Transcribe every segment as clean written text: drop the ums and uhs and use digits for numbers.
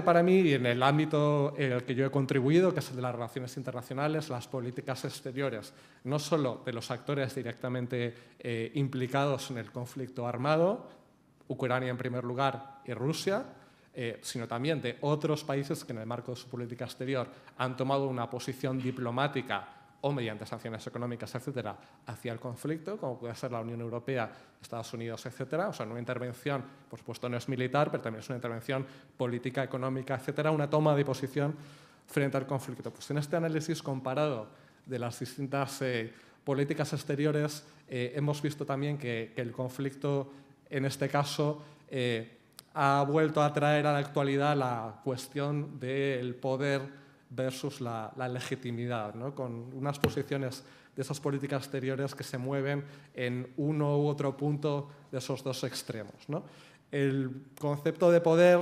Para mí, y en el ámbito en el que yo he contribuido, que es el de las relaciones internacionales, las políticas exteriores, no solo de los actores directamente implicados en el conflicto armado, Ucrania en primer lugar y Rusia, sino también de otros países que en el marco de su política exterior han tomado una posición diplomática o mediante sanciones económicas, etcétera, hacia el conflicto, como puede ser la Unión Europea, Estados Unidos, etcétera. O sea, una intervención, por supuesto, no es militar, pero también es una intervención política, económica, etcétera, una toma de posición frente al conflicto. Pues en este análisis comparado de las distintas políticas exteriores, hemos visto también que el conflicto, en este caso, ha vuelto a traer a la actualidad la cuestión del poder versus la legitimidad, ¿no? Con unas posiciones de esas políticas exteriores que se mueven en uno u otro punto de esos dos extremos, ¿no? El concepto de poder,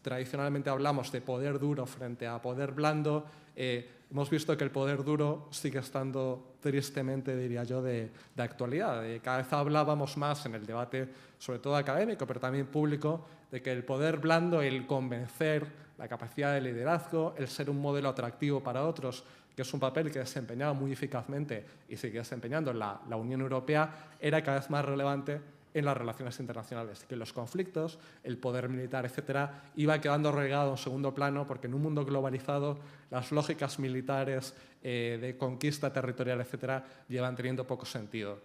tradicionalmente hablamos de poder duro frente a poder blando. Hemos visto que el poder duro sigue estando tristemente, diría yo, de actualidad. Cada vez hablábamos más en el debate, sobre todo académico, pero también público, de que el poder blando, el convencer, la capacidad de liderazgo, el ser un modelo atractivo para otros, que es un papel que desempeñaba muy eficazmente y sigue desempeñando en la Unión Europea, era cada vez más relevante en las relaciones internacionales, que los conflictos, el poder militar, etcétera, iba quedando relegado en segundo plano porque en un mundo globalizado las lógicas militares de conquista territorial, etcétera, llevan teniendo poco sentido.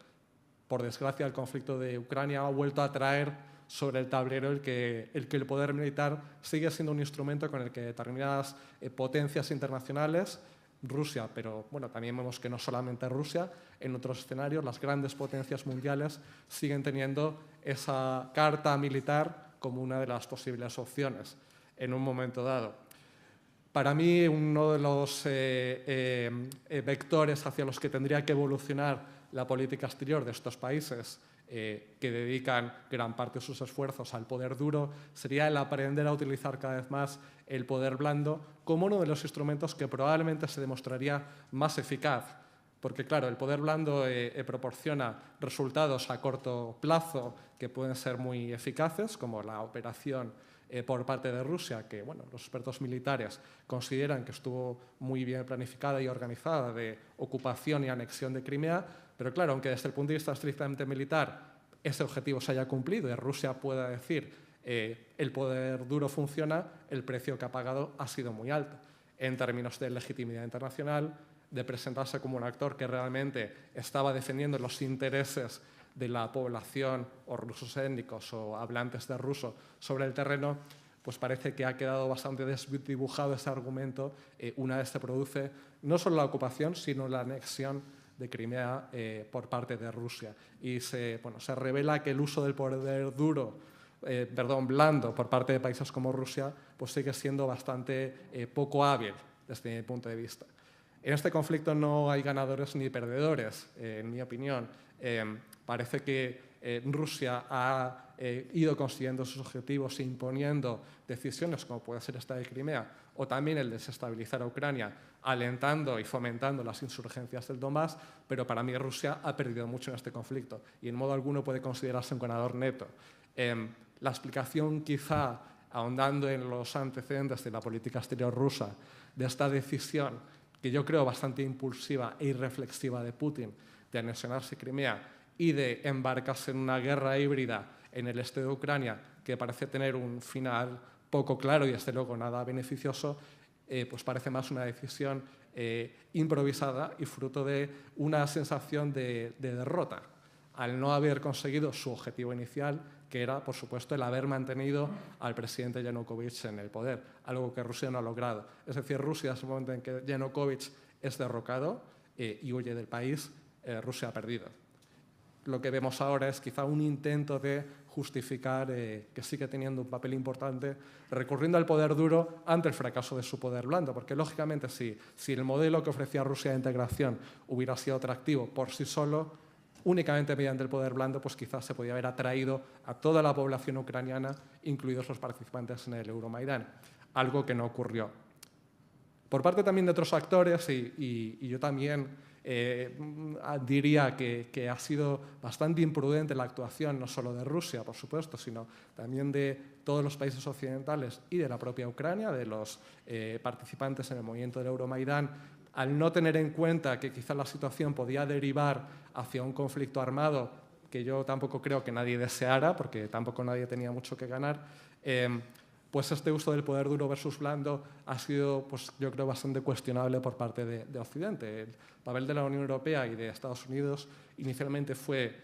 Por desgracia, el conflicto de Ucrania ha vuelto a traer sobre el tablero el que el poder militar sigue siendo un instrumento con el que determinadas potencias internacionales, Rusia, pero bueno, también vemos que no solamente Rusia, en otros escenarios las grandes potencias mundiales siguen teniendo esa carta militar como una de las posibles opciones en un momento dado. Para mí, uno de los vectores hacia los que tendría que evolucionar la política exterior de estos países que dedican gran parte de sus esfuerzos al poder duro sería el aprender a utilizar cada vez más el poder blando como uno de los instrumentos que probablemente se demostraría más eficaz. Porque, claro, el poder blando proporciona resultados a corto plazo que pueden ser muy eficaces, como la operación por parte de Rusia, que bueno, los expertos militares consideran que estuvo muy bien planificada y organizada, de ocupación y anexión de Crimea, pero claro, aunque desde el punto de vista estrictamente militar ese objetivo se haya cumplido y Rusia pueda decir el poder duro funciona, el precio que ha pagado ha sido muy alto en términos de legitimidad internacional, de presentarse como un actor que realmente estaba defendiendo los intereses de la población o rusos étnicos o hablantes de ruso sobre el terreno, pues parece que ha quedado bastante desdibujado ese argumento una vez se produce no solo la ocupación, sino la anexión de Crimea por parte de Rusia. Y se revela que el uso del poder blando por parte de países como Rusia pues sigue siendo bastante poco hábil desde mi punto de vista. En este conflicto no hay ganadores ni perdedores, en mi opinión. Parece que Rusia ha ido consiguiendo sus objetivos e imponiendo decisiones como puede ser esta de Crimea o también el desestabilizar a Ucrania, alentando y fomentando las insurgencias del Donbass, pero para mí Rusia ha perdido mucho en este conflicto y en modo alguno puede considerarse un ganador neto. La explicación, quizá, ahondando en los antecedentes de la política exterior rusa, de esta decisión que yo creo bastante impulsiva e irreflexiva de Putin de anexionarse Crimea y de embarcarse en una guerra híbrida en el este de Ucrania que parece tener un final poco claro y desde luego nada beneficioso, pues parece más una decisión improvisada y fruto de una sensación de derrota al no haber conseguido su objetivo inicial, que era, por supuesto, el haber mantenido al presidente Yanukovych en el poder, algo que Rusia no ha logrado. Es decir, Rusia, en el momento en que Yanukovych es derrocado y huye del país, Rusia ha perdido. Lo que vemos ahora es quizá un intento de justificar que sigue teniendo un papel importante recurriendo al poder duro ante el fracaso de su poder blando, porque lógicamente si el modelo que ofrecía Rusia de integración hubiera sido atractivo por sí solo, únicamente mediante el poder blando, pues quizás se podía haber atraído a toda la población ucraniana, incluidos los participantes en el Euromaidán, algo que no ocurrió. Por parte también de otros actores, y yo también diría que ha sido bastante imprudente la actuación, no solo de Rusia, por supuesto, sino también de todos los países occidentales y de la propia Ucrania, de los participantes en el movimiento del Euromaidán, al no tener en cuenta que quizá la situación podía derivar hacia un conflicto armado, que yo tampoco creo que nadie deseara, porque tampoco nadie tenía mucho que ganar, pues este uso del poder duro versus blando ha sido, pues, yo creo, bastante cuestionable por parte de Occidente. El papel de la Unión Europea y de Estados Unidos inicialmente fue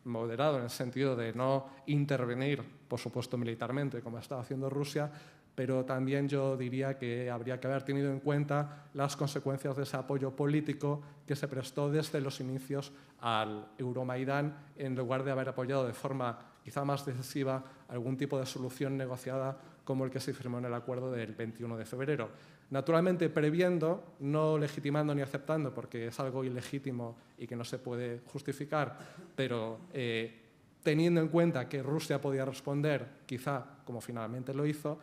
moderado en el sentido de no intervenir, por supuesto, militarmente, como estaba haciendo Rusia, pero también yo diría que habría que haber tenido en cuenta las consecuencias de ese apoyo político que se prestó desde los inicios al Euromaidán, en lugar de haber apoyado de forma quizá más decisiva algún tipo de solución negociada como el que se firmó en el acuerdo del 21 de febrero. Naturalmente, previendo, no legitimando ni aceptando, porque es algo ilegítimo y que no se puede justificar, pero teniendo en cuenta que Rusia podía responder, quizá como finalmente lo hizo,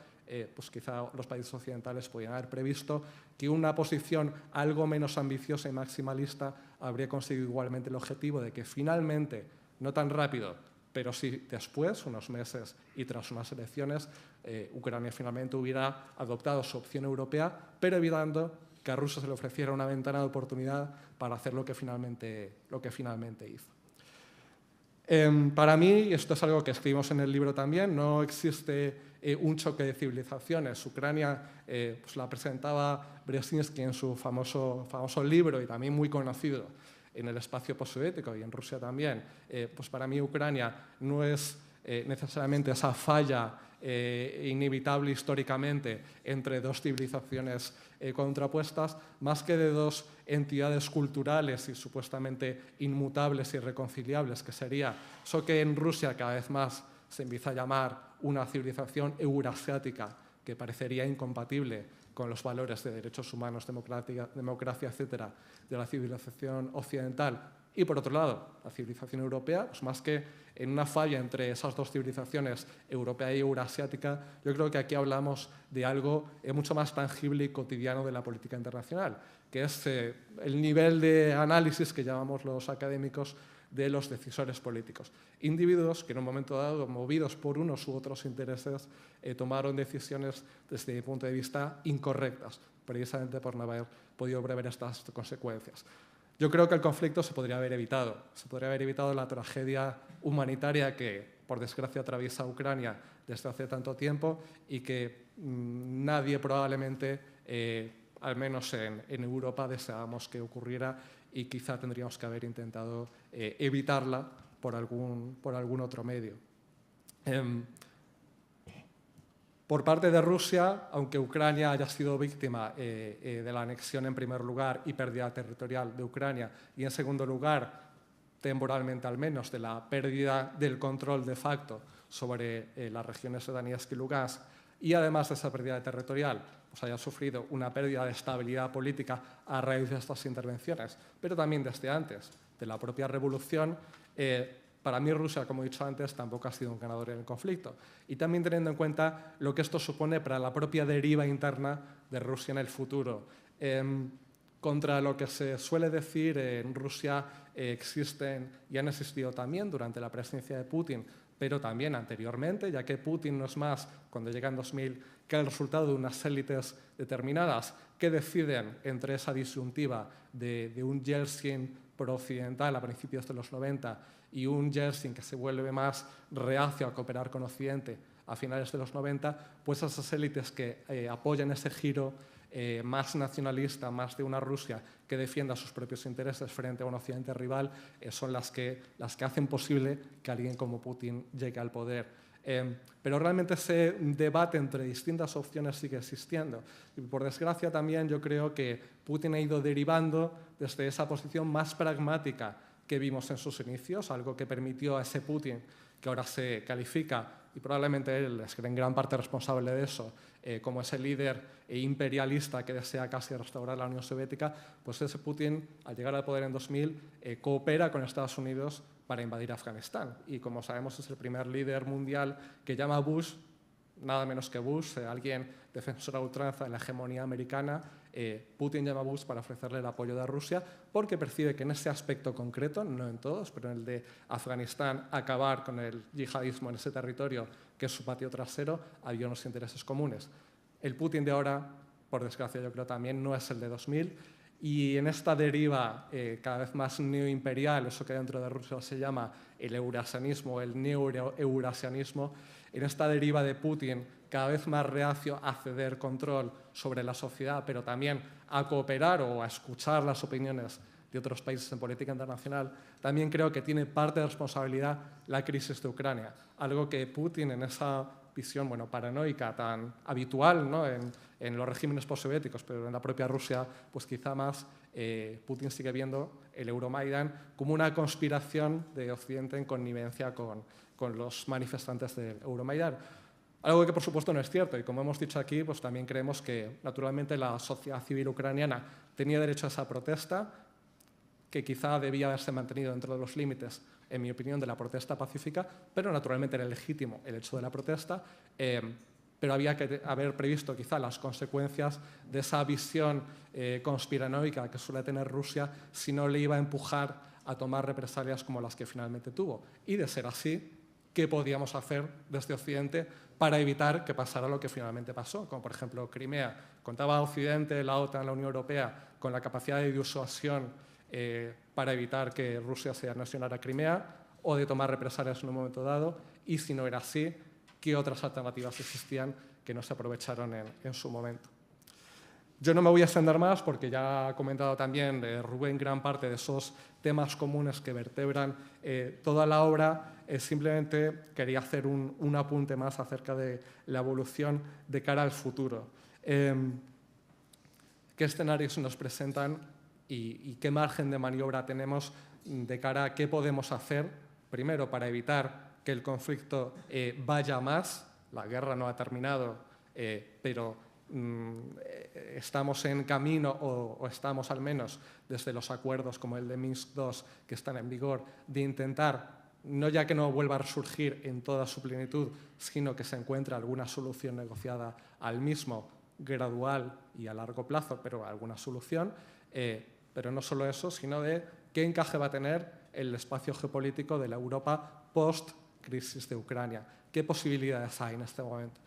pues quizá los países occidentales podían haber previsto que una posición algo menos ambiciosa y maximalista habría conseguido igualmente el objetivo de que finalmente, no tan rápido, pero sí después, unos meses y tras unas elecciones, Ucrania finalmente hubiera adoptado su opción europea, pero evitando que a Rusia se le ofreciera una ventana de oportunidad para hacer lo que finalmente hizo. Para mí, y esto es algo que escribimos en el libro también, no existe un choque de civilizaciones. Ucrania pues la presentaba Brzezinski en su famoso libro y también muy conocido en el espacio postsoviético y en Rusia también. Pues para mí Ucrania no es necesariamente esa falla inevitable históricamente entre dos civilizaciones contrapuestas, más que de dos entidades culturales y supuestamente inmutables y irreconciliables, que sería eso que en Rusia cada vez más se empieza a llamar una civilización eurasiática, que parecería incompatible con los valores de derechos humanos, democracia, etcétera, de la civilización occidental. Y, por otro lado, la civilización europea, pues más que en una falla entre esas dos civilizaciones, europea y eurasiática, yo creo que aquí hablamos de algo mucho más tangible y cotidiano de la política internacional, que es el nivel de análisis que llamamos los académicos de los decisores políticos. Individuos que en un momento dado, movidos por unos u otros intereses, tomaron decisiones desde mi punto de vista incorrectas, precisamente por no haber podido prever estas consecuencias. Yo creo que el conflicto se podría haber evitado. Se podría haber evitado la tragedia humanitaria que, por desgracia, atraviesa Ucrania desde hace tanto tiempo y que nadie probablemente, al menos en Europa, deseábamos que ocurriera y quizá tendríamos que haber intentado evitarla por algún otro medio. Por parte de Rusia, aunque Ucrania haya sido víctima de la anexión en primer lugar y pérdida territorial de Ucrania, y en segundo lugar, temporalmente al menos, de la pérdida del control de facto sobre las regiones de Donetsk y Lugansk, y además de esa pérdida territorial, pues haya sufrido una pérdida de estabilidad política a raíz de estas intervenciones, pero también desde antes de la propia revolución, para mí Rusia, como he dicho antes, tampoco ha sido un ganador en el conflicto. Y también teniendo en cuenta lo que esto supone para la propia deriva interna de Rusia en el futuro. Contra lo que se suele decir, en Rusia existen y han existido también durante la presidencia de Putin, pero también anteriormente, ya que Putin no es más, cuando llega en 2000, que el resultado de unas élites determinadas que deciden entre esa disyuntiva de un Yeltsin pro-occidental a principios de los 90 y un Yeltsin que se vuelve más reacio a cooperar con Occidente a finales de los 90, pues esas élites que apoyan ese giro más nacionalista, más de una Rusia que defienda sus propios intereses frente a un Occidente rival, son las que hacen posible que alguien como Putin llegue al poder. Pero realmente ese debate entre distintas opciones sigue existiendo. Y por desgracia también yo creo que Putin ha ido derivando desde esa posición más pragmática que vimos en sus inicios, algo que permitió a ese Putin, que ahora se califica, y probablemente él es en gran parte responsable de eso, como ese líder imperialista que desea casi restaurar la Unión Soviética, pues ese Putin, al llegar al poder en 2000, coopera con Estados Unidos para invadir Afganistán. Y como sabemos, es el primer líder mundial que llama a Bush nada menos que Bush, alguien defensor a ultranza de la hegemonía americana. Putin llama a Bush para ofrecerle el apoyo de Rusia porque percibe que en ese aspecto concreto, no en todos, pero en el de Afganistán, acabar con el yihadismo en ese territorio, que es su patio trasero, había unos intereses comunes. El Putin de ahora, por desgracia yo creo también, no es el de 2000, y en esta deriva cada vez más neoimperial, eso que dentro de Rusia se llama el eurasianismo, el neo-eurasianismo, en esta deriva de Putin cada vez más reacio a ceder control sobre la sociedad, pero también a cooperar o a escuchar las opiniones de otros países en política internacional, también creo que tiene parte de responsabilidad la crisis de Ucrania, algo que Putin en esa visión paranoica tan habitual, ¿no?, en los regímenes postsoviéticos, pero en la propia Rusia, pues quizá más, Putin sigue viendo el Euromaidan como una conspiración de Occidente en connivencia con los manifestantes del Euromaidan. Algo que, por supuesto, no es cierto, y como hemos dicho aquí, pues también creemos que, naturalmente, la sociedad civil ucraniana tenía derecho a esa protesta, que quizá debía haberse mantenido dentro de los límites, en mi opinión, de la protesta pacífica, pero naturalmente era legítimo el hecho de la protesta, pero había que haber previsto quizá las consecuencias de esa visión conspiranoica que suele tener Rusia si no le iba a empujar a tomar represalias como las que finalmente tuvo. Y de ser así, ¿qué podíamos hacer desde Occidente para evitar que pasara lo que finalmente pasó? Como por ejemplo Crimea. Contaba Occidente, la OTAN, la Unión Europea con la capacidad de disuasión para evitar que Rusia se anexionara a Crimea o de tomar represalias en un momento dado, y si no era así, ¿qué otras alternativas existían que no se aprovecharon en su momento? Yo no me voy a extender más porque ya ha comentado también Rubén gran parte de esos temas comunes que vertebran toda la obra. Simplemente quería hacer un apunte más acerca de la evolución de cara al futuro. ¿Qué escenarios se nos presentan y qué margen de maniobra tenemos de cara a qué podemos hacer, primero, para evitar que el conflicto vaya más? La guerra no ha terminado, pero estamos en camino o estamos al menos desde los acuerdos como el de Minsk II que están en vigor de intentar, no ya que no vuelva a resurgir en toda su plenitud, sino que se encuentre alguna solución negociada al mismo, gradual y a largo plazo, pero alguna solución, pero no solo eso, sino de qué encaje va a tener el espacio geopolítico de la Europa post-crisis de Ucrania, qué posibilidades hay en este momento.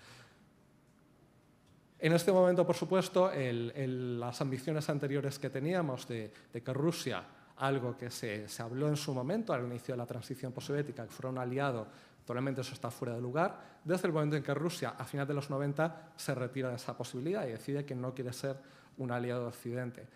En este momento, por supuesto, las ambiciones anteriores que teníamos de que Rusia, algo que se habló en su momento al inicio de la transición postsoviética, que fuera un aliado, actualmente eso está fuera de lugar, desde el momento en que Rusia, a finales de los 90, se retira de esa posibilidad y decide que no quiere ser un aliado de Occidente.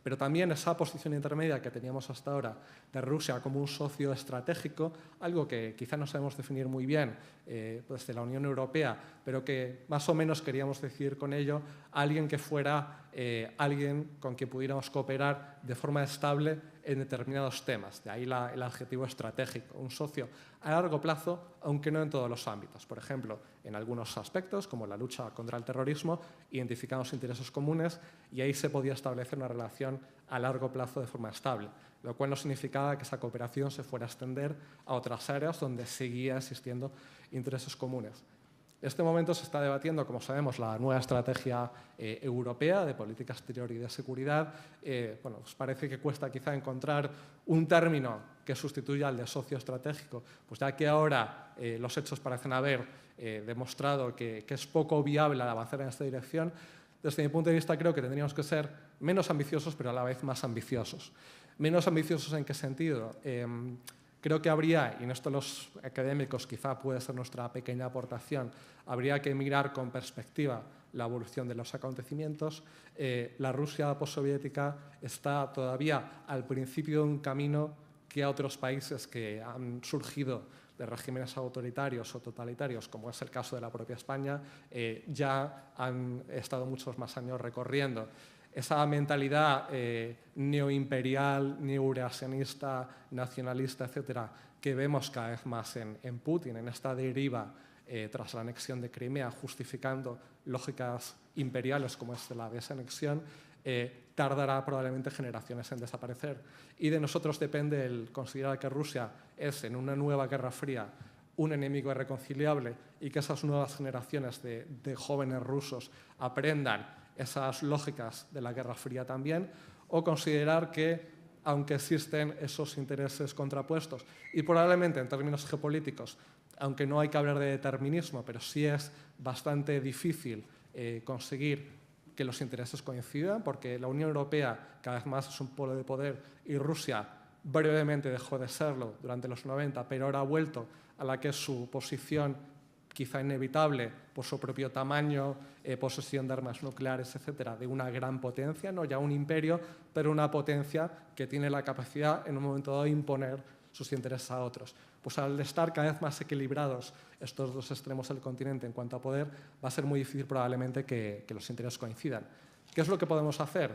Pero también esa posición intermedia que teníamos hasta ahora de Rusia como un socio estratégico, algo que quizá no sabemos definir muy bien desde la Unión Europea, pero que más o menos queríamos decir con ello alguien que fuera alguien con quien pudiéramos cooperar de forma estable en determinados temas. De ahí el adjetivo estratégico, un socio a largo plazo, aunque no en todos los ámbitos. Por ejemplo, en algunos aspectos, como la lucha contra el terrorismo, identificamos intereses comunes y ahí se podía establecer una relación a largo plazo de forma estable, lo cual no significaba que esa cooperación se fuera a extender a otras áreas donde seguía existiendo intereses comunes. En este momento se está debatiendo, como sabemos, la nueva estrategia europea de política exterior y de seguridad. Pues parece que cuesta quizá encontrar un término que sustituya al de socio estratégico, pues ya que ahora los hechos parecen haber demostrado que es poco viable avanzar en esta dirección. Desde mi punto de vista, creo que tendríamos que ser menos ambiciosos, pero a la vez más ambiciosos. ¿Menos ambiciosos en qué sentido? Creo que habría, y en esto los académicos quizá puede ser nuestra pequeña aportación, habría que mirar con perspectiva la evolución de los acontecimientos. La Rusia postsoviética está todavía al principio de un camino que a otros países que han surgido de regímenes autoritarios o totalitarios, como es el caso de la propia España, ya han estado muchos más años recorriendo. Esa mentalidad neoimperial, neoeurasianista, nacionalista, etcétera, que vemos cada vez más en Putin, en esta deriva tras la anexión de Crimea, justificando lógicas imperiales como es la de esa anexión, tardará probablemente generaciones en desaparecer. Y de nosotros depende el considerar que Rusia es, en una nueva guerra fría, un enemigo irreconciliable y que esas nuevas generaciones de jóvenes rusos aprendan esas lógicas de la Guerra Fría también, o considerar que, aunque existen esos intereses contrapuestos y probablemente en términos geopolíticos, aunque no hay que hablar de determinismo, pero sí es bastante difícil conseguir que los intereses coincidan, porque la Unión Europea cada vez más es un polo de poder y Rusia brevemente dejó de serlo durante los 90, pero ahora ha vuelto a la que es su posición quizá inevitable por su propio tamaño, posesión de armas nucleares, etcétera, de una gran potencia, no ya un imperio, pero una potencia que tiene la capacidad en un momento dado de imponer sus intereses a otros. Pues al estar cada vez más equilibrados estos dos extremos del continente en cuanto a poder, va a ser muy difícil probablemente que los intereses coincidan. ¿Qué es lo que podemos hacer?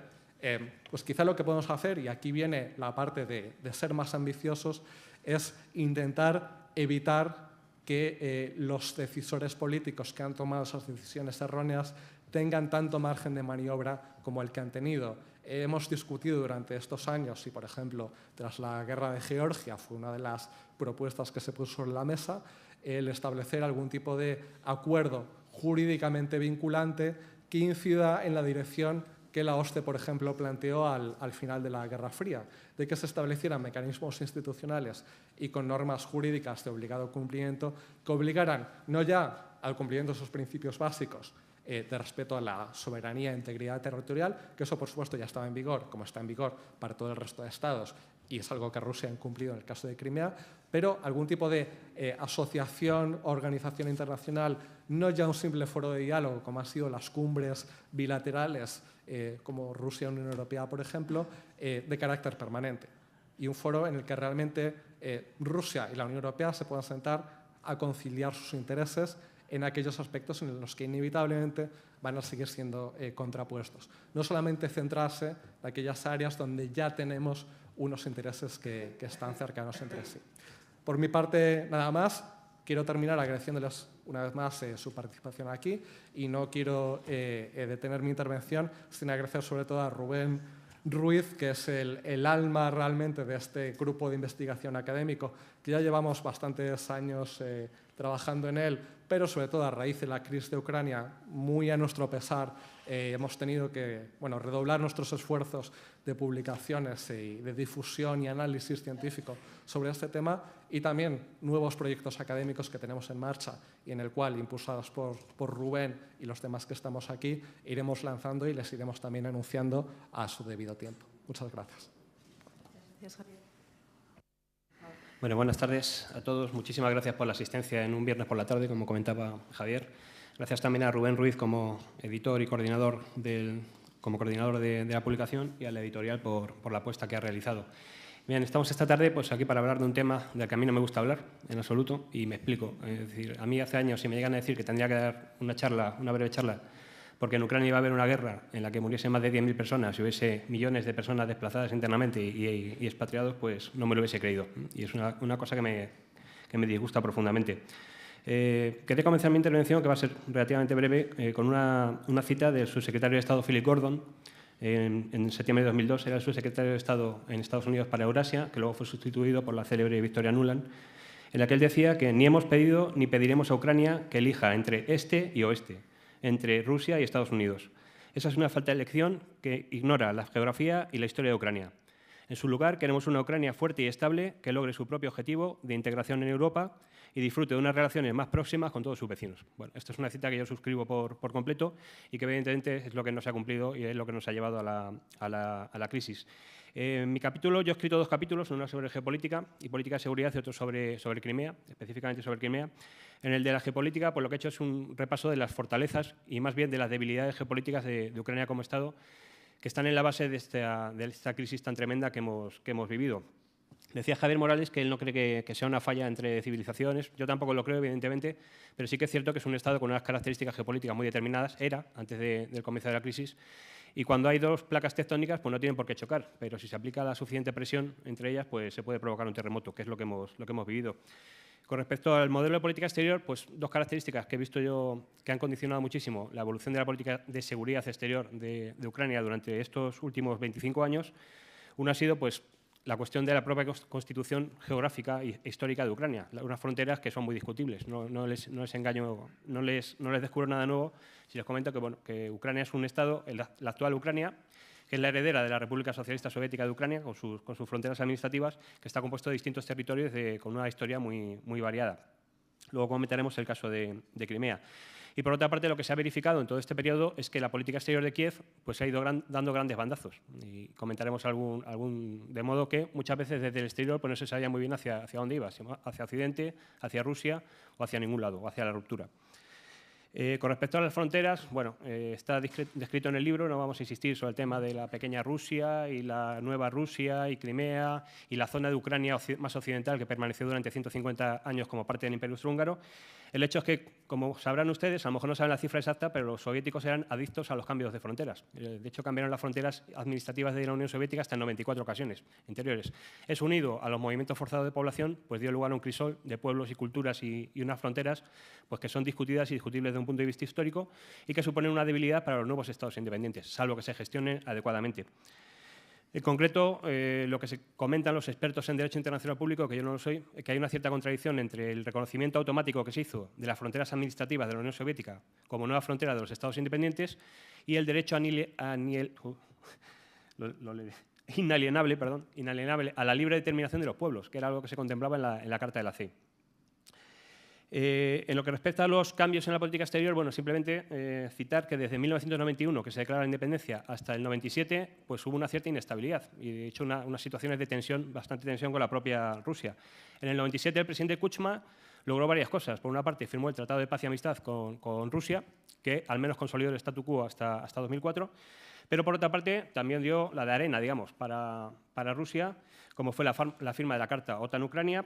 Pues quizá lo que podemos hacer, y aquí viene la parte de ser más ambiciosos, es intentar evitar que los decisores políticos que han tomado esas decisiones erróneas tengan tanto margen de maniobra como el que han tenido. Hemos discutido durante estos años si, por ejemplo, tras la guerra de Georgia fue una de las propuestas que se puso sobre la mesa, el establecer algún tipo de acuerdo jurídicamente vinculante que incida en la dirección que la OSCE, por ejemplo, planteó al final de la Guerra Fría, de que se establecieran mecanismos institucionales y con normas jurídicas de obligado cumplimiento que obligaran no ya al cumplimiento de esos principios básicos de respeto a la soberanía e integridad territorial, que eso, por supuesto, ya estaba en vigor, como está en vigor para todo el resto de estados, y es algo que Rusia ha incumplido en el caso de Crimea, pero algún tipo de asociación, organización internacional, no ya un simple foro de diálogo, como han sido las cumbres bilaterales, como Rusia y Unión Europea, por ejemplo, de carácter permanente. Y un foro en el que realmente Rusia y la Unión Europea se puedan sentar a conciliar sus intereses en aquellos aspectos en los que inevitablemente van a seguir siendo contrapuestos. No solamente centrarse en aquellas áreas donde ya tenemos unos intereses que están cercanos entre sí. Por mi parte, nada más. Quiero terminar agradeciéndoles una vez más su participación aquí y no quiero detener mi intervención sin agradecer sobre todo a Rubén Ruiz, que es el alma realmente de este grupo de investigación académico, que ya llevamos bastantes años trabajando en él, pero sobre todo a raíz de la crisis de Ucrania, muy a nuestro pesar, hemos tenido que redoblar nuestros esfuerzos de publicaciones y de difusión y análisis científico sobre este tema, y también nuevos proyectos académicos que tenemos en marcha y en el cual, impulsados por Rubén y los demás que estamos aquí, iremos lanzando y les iremos también anunciando a su debido tiempo. Muchas gracias. Gracias, Javier. Bueno, buenas tardes a todos. Muchísimas gracias por la asistencia en un viernes por la tarde, como comentaba Javier. Gracias también a Rubén Ruiz como editor y coordinador de la publicación, y a la editorial por la apuesta que ha realizado. Bien, estamos esta tarde pues, aquí para hablar de un tema del que a mí no me gusta hablar en absoluto, y me explico. Es decir, a mí hace años, si me llegan a decir que tendría que dar una breve charla, porque en Ucrania iba a haber una guerra en la que muriesen más de 10.000 personas y hubiese millones de personas desplazadas internamente y expatriados, pues no me lo hubiese creído. Y es una cosa que me disgusta profundamente. Quería comenzar mi intervención, que va a ser relativamente breve, con una cita del subsecretario de Estado Philip Gordon. En septiembre de 2002 era el subsecretario de Estado en Estados Unidos para Eurasia, que luego fue sustituido por la célebre Victoria Nuland, en la que él decía que ni hemos pedido ni pediremos a Ucrania que elija entre este y oeste, entre Rusia y Estados Unidos. Esa es una falta de elección que ignora la geografía y la historia de Ucrania. En su lugar, queremos una Ucrania fuerte y estable que logre su propio objetivo de integración en Europa y disfrute de unas relaciones más próximas con todos sus vecinos. Bueno, esta es una cita que yo suscribo por completo y que evidentemente es lo que no se ha cumplido y es lo que nos ha llevado a la crisis. En mi capítulo, yo he escrito 2 capítulos, uno sobre geopolítica y política de seguridad y otro sobre Crimea, específicamente sobre Crimea. En el de la geopolítica, pues lo que he hecho es un repaso de las fortalezas y más bien de las debilidades geopolíticas de Ucrania como Estado, que están en la base de esta crisis tan tremenda que hemos vivido. Decía Javier Morales que él no cree que sea una falla entre civilizaciones. Yo tampoco lo creo, evidentemente, pero sí que es cierto que es un Estado con unas características geopolíticas muy determinadas, antes del comienzo de la crisis, y cuando hay 2 placas tectónicas, pues no tienen por qué chocar, pero si se aplica la suficiente presión entre ellas, pues se puede provocar un terremoto, que es lo que hemos vivido. Con respecto al modelo de política exterior, pues 2 características que he visto yo que han condicionado muchísimo la evolución de la política de seguridad exterior de Ucrania durante estos últimos 25 años. Una ha sido pues, la cuestión de la propia constitución geográfica e histórica de Ucrania, unas fronteras que son muy discutibles. No les engaño, no les descubro nada nuevo si les comento que, bueno, que Ucrania es un Estado, la actual Ucrania, que es la heredera de la República Socialista Soviética de Ucrania, con sus fronteras administrativas, que está compuesto de distintos territorios con una historia muy variada. Luego comentaremos el caso de Crimea. Y, por otra parte, lo que se ha verificado en todo este periodo es que la política exterior de Kiev pues, ha ido dando grandes bandazos. Y comentaremos algún de modo que muchas veces desde el exterior pues, no se sabía muy bien hacia dónde iba, hacia Occidente, hacia Rusia o hacia ningún lado, o hacia la ruptura. Con respecto a las fronteras, bueno, está descrito en el libro, no vamos a insistir sobre el tema de la pequeña Rusia y la nueva Rusia y Crimea y la zona de Ucrania más occidental que permaneció durante 150 años como parte del Imperio Austrohúngaro. El hecho es que, como sabrán ustedes, a lo mejor no saben la cifra exacta, pero los soviéticos eran adictos a los cambios de fronteras. De hecho, cambiaron las fronteras administrativas de la Unión Soviética hasta en 94 ocasiones interiores. Eso, unido a los movimientos forzados de población, pues dio lugar a un crisol de pueblos y culturas y unas fronteras pues, que son discutidas y discutibles de un punto de vista histórico y que suponen una debilidad para los nuevos estados independientes, salvo que se gestionen adecuadamente. En concreto, lo que se comentan los expertos en Derecho Internacional Público, que yo no lo soy, es que hay una cierta contradicción entre el reconocimiento automático que se hizo de las fronteras administrativas de la Unión Soviética como nueva frontera de los estados independientes y el derecho inalienable a la libre determinación de los pueblos, que era algo que se contemplaba en la Carta de la CEI. En lo que respecta a los cambios en la política exterior, bueno, simplemente citar que desde 1991, que se declara la independencia, hasta el 97, pues hubo una cierta inestabilidad y, de hecho, unas situaciones de tensión, bastante tensión con la propia Rusia. En el 97, el presidente Kuchma logró varias cosas. Por una parte, firmó el Tratado de Paz y Amistad con Rusia, que al menos consolidó el statu quo hasta 2004, pero, por otra parte, también dio la de arena, digamos, para Rusia, como fue la firma de la Carta OTAN-Ucrania.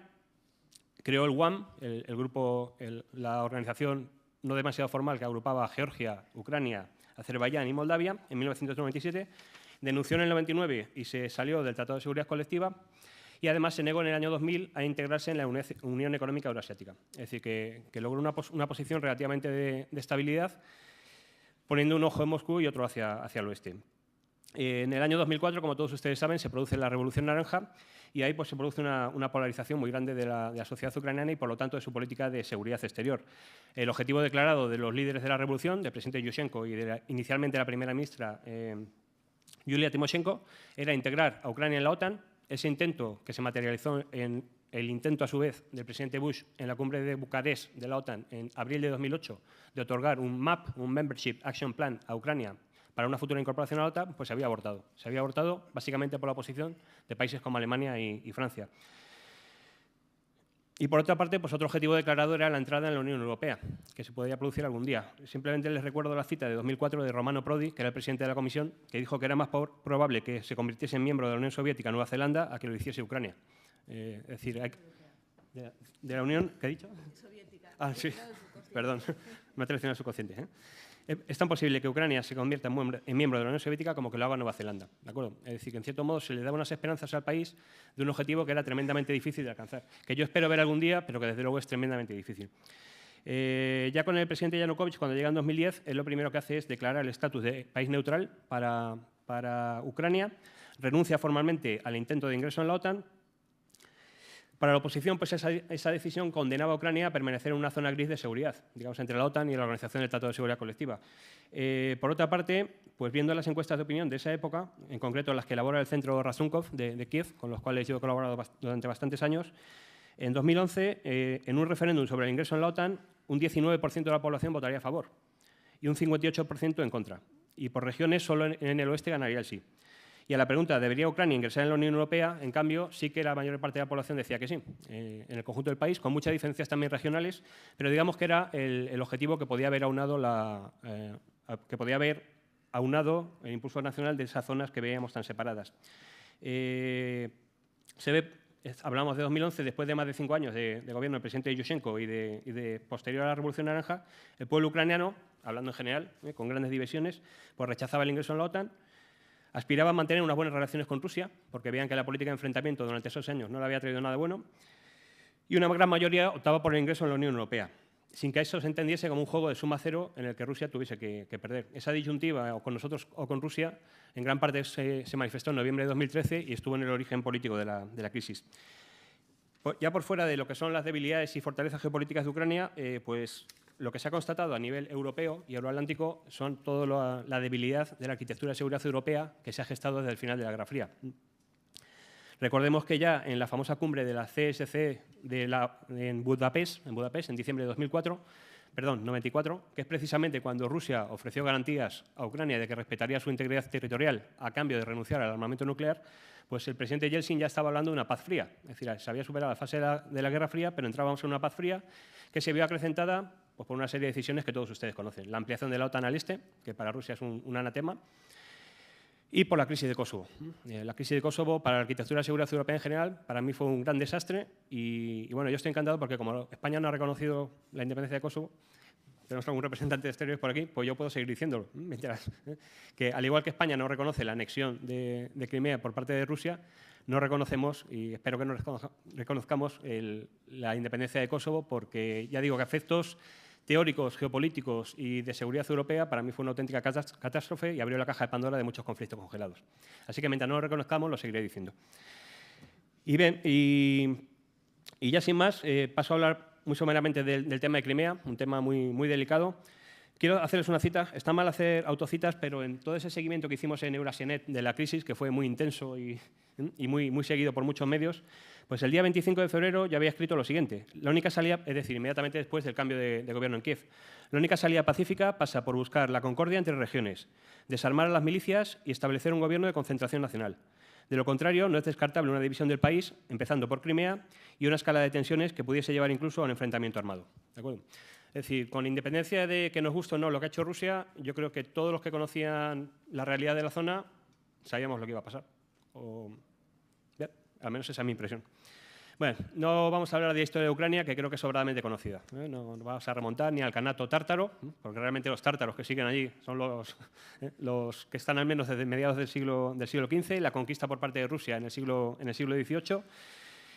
Creó el WAM, el grupo, la organización no demasiado formal que agrupaba a Georgia, Ucrania, Azerbaiyán y Moldavia en 1997. Denunció en el 99 y se salió del Tratado de Seguridad Colectiva y además se negó en el año 2000 a integrarse en la Unión Económica Euroasiática. Es decir, que logró una posición relativamente de estabilidad, poniendo un ojo en Moscú y otro hacia el oeste. En el año 2004, como todos ustedes saben, se produce la Revolución Naranja y ahí pues, se produce una polarización muy grande de la sociedad ucraniana y, por lo tanto, de su política de seguridad exterior. El objetivo declarado de los líderes de la revolución, del presidente Yushchenko y inicialmente la primera ministra Yulia Tymoshenko, era integrar a Ucrania en la OTAN. Ese intento, que se materializó en el intento, a su vez, del presidente Bush en la cumbre de Bucarest de la OTAN en abril de 2008, de otorgar un MAP, un Membership Action Plan, a Ucrania para una futura incorporación a la OTAN, pues se había abortado. Se había abortado básicamente por la oposición de países como Alemania y Francia. Y, por otra parte, pues otro objetivo declarado era la entrada en la Unión Europea, que se podría producir algún día. Simplemente les recuerdo la cita de 2004 de Romano Prodi, que era el presidente de la Comisión, que dijo que era más probable que se convirtiese en miembro de la Unión Soviética Nueva Zelanda a que lo hiciese Ucrania. Es decir, de la Unión, ¿qué he dicho? Soviética. Ah, sí, perdón, me ha traicionado el subconsciente. Es tan posible que Ucrania se convierta en miembro de la Unión Soviética como que lo haga Nueva Zelanda, ¿de acuerdo? Es decir, que en cierto modo se le daba unas esperanzas al país de un objetivo que era tremendamente difícil de alcanzar, que yo espero ver algún día, pero que desde luego es tremendamente difícil. Ya con el presidente Yanukovych, cuando llega en 2010, él lo primero que hace es declarar el estatus de país neutral para Ucrania, renuncia formalmente al intento de ingreso en la OTAN. Para la oposición, pues esa decisión condenaba a Ucrania a permanecer en una zona gris de seguridad, digamos, entre la OTAN y la Organización del Tratado de Seguridad Colectiva. Por otra parte, pues viendo las encuestas de opinión de esa época, en concreto las que elabora el Centro Razumkov de Kiev, con los cuales yo he colaborado durante bastantes años, en 2011, en un referéndum sobre el ingreso en la OTAN, un 19% de la población votaría a favor y un 58% en contra. Y por regiones, solo en el oeste ganaría el sí. Y a la pregunta, ¿debería Ucrania ingresar en la Unión Europea? En cambio, sí que la mayor parte de la población decía que sí, en el conjunto del país, con muchas diferencias también regionales, pero digamos que era el objetivo que podía haber aunado el impulso nacional de esas zonas que veíamos tan separadas. Hablamos de 2011, después de más de 5 años de gobierno del presidente Yushchenko y de posterior a la Revolución Naranja, el pueblo ucraniano, hablando en general, con grandes divisiones, pues rechazaba el ingreso en la OTAN. Aspiraba a mantener unas buenas relaciones con Rusia, porque veían que la política de enfrentamiento durante esos años no le había traído nada bueno, y una gran mayoría optaba por el ingreso en la Unión Europea. sin que eso se entendiese como un juego de suma cero en el que Rusia tuviese que perder. Esa disyuntiva, o con nosotros o con Rusia, en gran parte se manifestó en noviembre de 2013 y estuvo en el origen político de la crisis. Ya por fuera de lo que son las debilidades y fortalezas geopolíticas de Ucrania, pues lo que se ha constatado a nivel europeo y euroatlántico son toda la debilidad de la arquitectura de seguridad europea que se ha gestado desde el final de la Guerra Fría. Recordemos que ya en la famosa cumbre de la CSC en Budapest, en diciembre de 94, que es precisamente cuando Rusia ofreció garantías a Ucrania de que respetaría su integridad territorial a cambio de renunciar al armamento nuclear, pues el presidente Yeltsin ya estaba hablando de una paz fría. Es decir, se había superado la fase de la Guerra Fría, pero entrábamos en una paz fría que se vio acrecentada pues, por una serie de decisiones que todos ustedes conocen. La ampliación de la OTAN al este, que para Rusia es un anatema, y por la crisis de Kosovo. La crisis de Kosovo, para la arquitectura de seguridad europea en general, para mí fue un gran desastre y bueno, yo estoy encantado porque como España no ha reconocido la independencia de Kosovo, tenemos algún representante de exteriores por aquí, pues yo puedo seguir diciéndolo, que al igual que España no reconoce la anexión de Crimea por parte de Rusia, no reconocemos, y espero que no reconozcamos, la independencia de Kosovo, porque ya digo que a efectos teóricos, geopolíticos y de seguridad europea, para mí fue una auténtica catástrofe y abrió la caja de Pandora de muchos conflictos congelados. Así que mientras no lo reconozcamos, lo seguiré diciendo. Y bien, y ya sin más, paso a hablar muy someramente del tema de Crimea, un tema muy delicado. Quiero hacerles una cita. Está mal hacer autocitas, pero en todo ese seguimiento que hicimos en Eurasianet de la crisis, que fue muy intenso y muy seguido por muchos medios, pues el día 25 de febrero yo había escrito lo siguiente. La única salida, es decir, inmediatamente después del cambio de gobierno en Kiev, la única salida pacífica pasa por buscar la concordia entre regiones, desarmar a las milicias y establecer un gobierno de concentración nacional. De lo contrario, no es descartable una división del país, empezando por Crimea, y una escala de tensiones que pudiese llevar incluso a un enfrentamiento armado. ¿De acuerdo? Es decir, con independencia de que nos guste o no lo que ha hecho Rusia, yo creo que todos los que conocían la realidad de la zona sabíamos lo que iba a pasar. Al menos esa es mi impresión. Bueno, no vamos a hablar de la historia de Ucrania, que creo que es sobradamente conocida. No vamos a remontar ni al Kanato tártaro, porque realmente los tártaros que siguen allí son los que están al menos desde mediados del siglo XV, la conquista por parte de Rusia en el siglo XVIII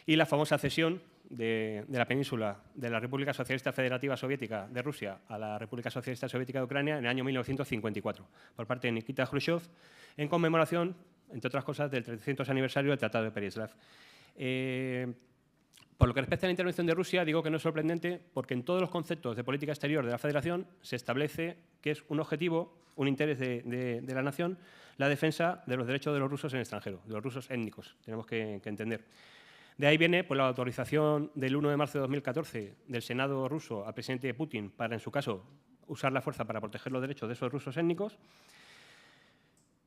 y la famosa cesión de la península de la República Socialista Federativa Soviética de Rusia a la República Socialista Soviética de Ucrania en el año 1954, por parte de Nikita Khrushchev, en conmemoración, entre otras cosas, del 300 aniversario del Tratado de Pereslav. Por lo que respecta a la intervención de Rusia, digo que no es sorprendente porque en todos los conceptos de política exterior de la Federación se establece que es un objetivo, un interés de la nación, la defensa de los derechos de los rusos en el extranjero, de los rusos étnicos, tenemos que entender. De ahí viene pues, la autorización del 1 de marzo de 2014 del Senado ruso al presidente Putin para, en su caso, usar la fuerza para proteger los derechos de esos rusos étnicos.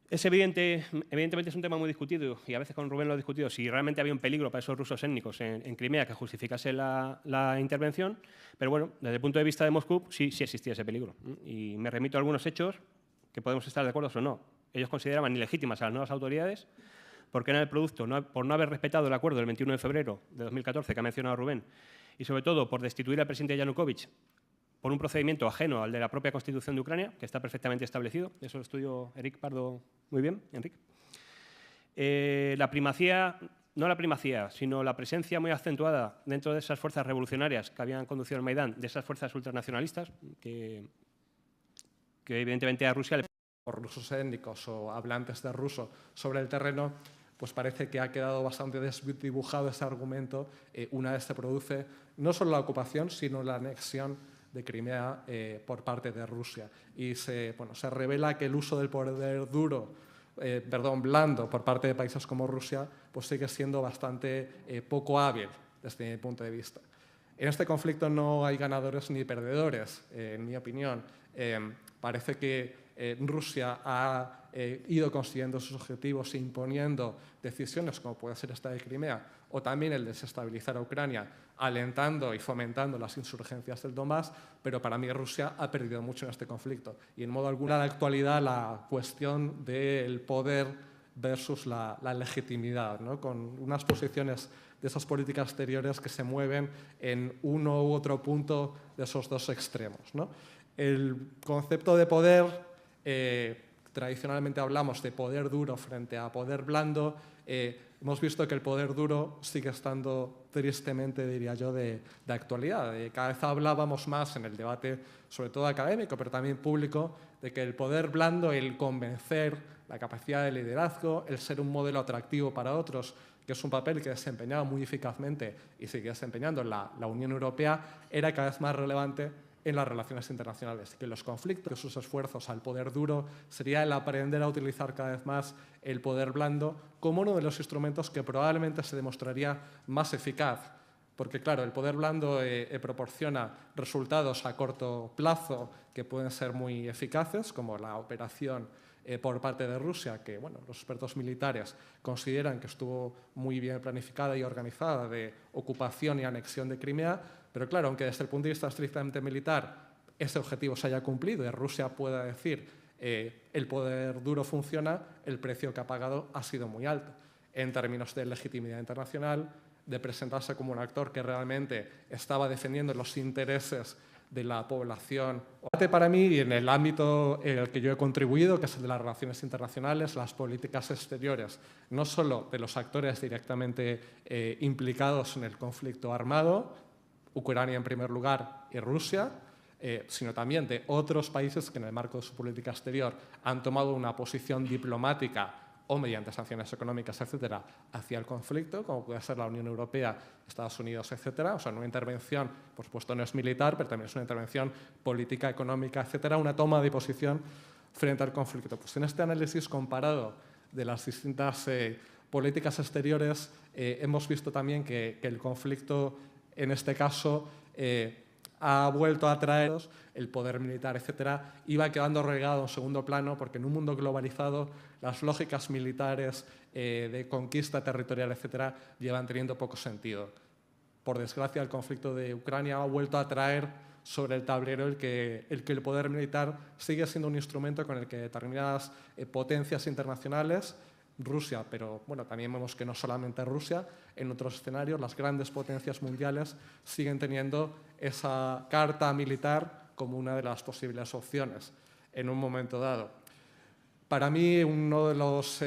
Es evidentemente es un tema muy discutido y a veces con Rubén lo he discutido si realmente había un peligro para esos rusos étnicos en Crimea que justificase la intervención, pero bueno, desde el punto de vista de Moscú sí existía ese peligro. Y me remito a algunos hechos que podemos estar de acuerdo o no. Ellos consideraban ilegítimas a las nuevas autoridades porque era el producto, por no haber respetado el acuerdo del 21 de febrero de 2014 que ha mencionado Rubén, y sobre todo por destituir al presidente Yanukovych por un procedimiento ajeno al de la propia Constitución de Ucrania, que está perfectamente establecido. Eso lo estudió Eric Pardo muy bien, Enrique. La primacía, no la primacía, sino la presencia muy acentuada dentro de esas fuerzas revolucionarias que habían conducido el Maidán, de esas fuerzas ultranacionalistas, que evidentemente a Rusia le... Por rusos étnicos o hablantes de ruso sobre el terreno, pues parece que ha quedado bastante desdibujado ese argumento una vez se produce no solo la ocupación, sino la anexión de Crimea por parte de Rusia. Y se revela que el uso del poder blando por parte de países como Rusia pues sigue siendo bastante poco hábil desde mi punto de vista. En este conflicto no hay ganadores ni perdedores, en mi opinión. Parece que Rusia ha ido consiguiendo sus objetivos e imponiendo decisiones como puede ser esta de Crimea o también el desestabilizar a Ucrania, alentando y fomentando las insurgencias del Donbass, pero para mí Rusia ha perdido mucho en este conflicto. Y en modo alguna, en la actualidad, la cuestión del poder versus la legitimidad, ¿no? Con unas posiciones de esas políticas exteriores que se mueven en uno u otro punto de esos dos extremos, ¿no? El concepto de poder, tradicionalmente hablamos de poder duro frente a poder blando. hemos visto que el poder duro sigue estando tristemente, diría yo, de actualidad. Cada vez hablábamos más en el debate, sobre todo académico, pero también público, de que el poder blando, el convencer, la capacidad de liderazgo, el ser un modelo atractivo para otros, que es un papel que desempeñaba muy eficazmente y sigue desempeñando en la Unión Europea, era cada vez más relevante en las relaciones internacionales, que los conflictos, que sus esfuerzos al poder duro sería el aprender a utilizar cada vez más el poder blando como uno de los instrumentos que probablemente se demostraría más eficaz. Porque, claro, el poder blando proporciona resultados a corto plazo que pueden ser muy eficaces, como la operación por parte de Rusia, que bueno, los expertos militares consideran que estuvo muy bien planificada y organizada, de ocupación y anexión de Crimea, pero claro, aunque desde el punto de vista estrictamente militar ese objetivo se haya cumplido y Rusia pueda decir el poder duro funciona, el precio que ha pagado ha sido muy alto en términos de legitimidad internacional, de presentarse como un actor que realmente estaba defendiendo los intereses de la población. Para mí, en el ámbito en el que yo he contribuido, que es el de las relaciones internacionales, las políticas exteriores, no solo de los actores directamente implicados en el conflicto armado, Ucrania en primer lugar y Rusia, sino también de otros países que en el marco de su política exterior han tomado una posición diplomática o mediante sanciones económicas, etcétera, hacia el conflicto, como puede ser la Unión Europea, Estados Unidos, etcétera. O sea, una intervención, por supuesto, no es militar, pero también es una intervención política, económica, etcétera, una toma de posición frente al conflicto. Pues en este análisis comparado de las distintas políticas exteriores, hemos visto también que el conflicto, en este caso, ha vuelto a traer el poder militar, etcétera, iba quedando relegado en segundo plano porque en un mundo globalizado las lógicas militares de conquista territorial, etcétera, llevan teniendo poco sentido. Por desgracia, el conflicto de Ucrania ha vuelto a traer sobre el tablero el que el poder militar sigue siendo un instrumento con el que determinadas potencias internacionales, Rusia, pero bueno, también vemos que no solamente Rusia, en otros escenarios las grandes potencias mundiales siguen teniendo esa carta militar como una de las posibles opciones en un momento dado. Para mí, uno de los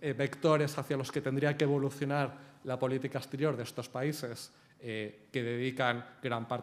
vectores hacia los que tendría que evolucionar la política exterior de estos países que dedican gran parte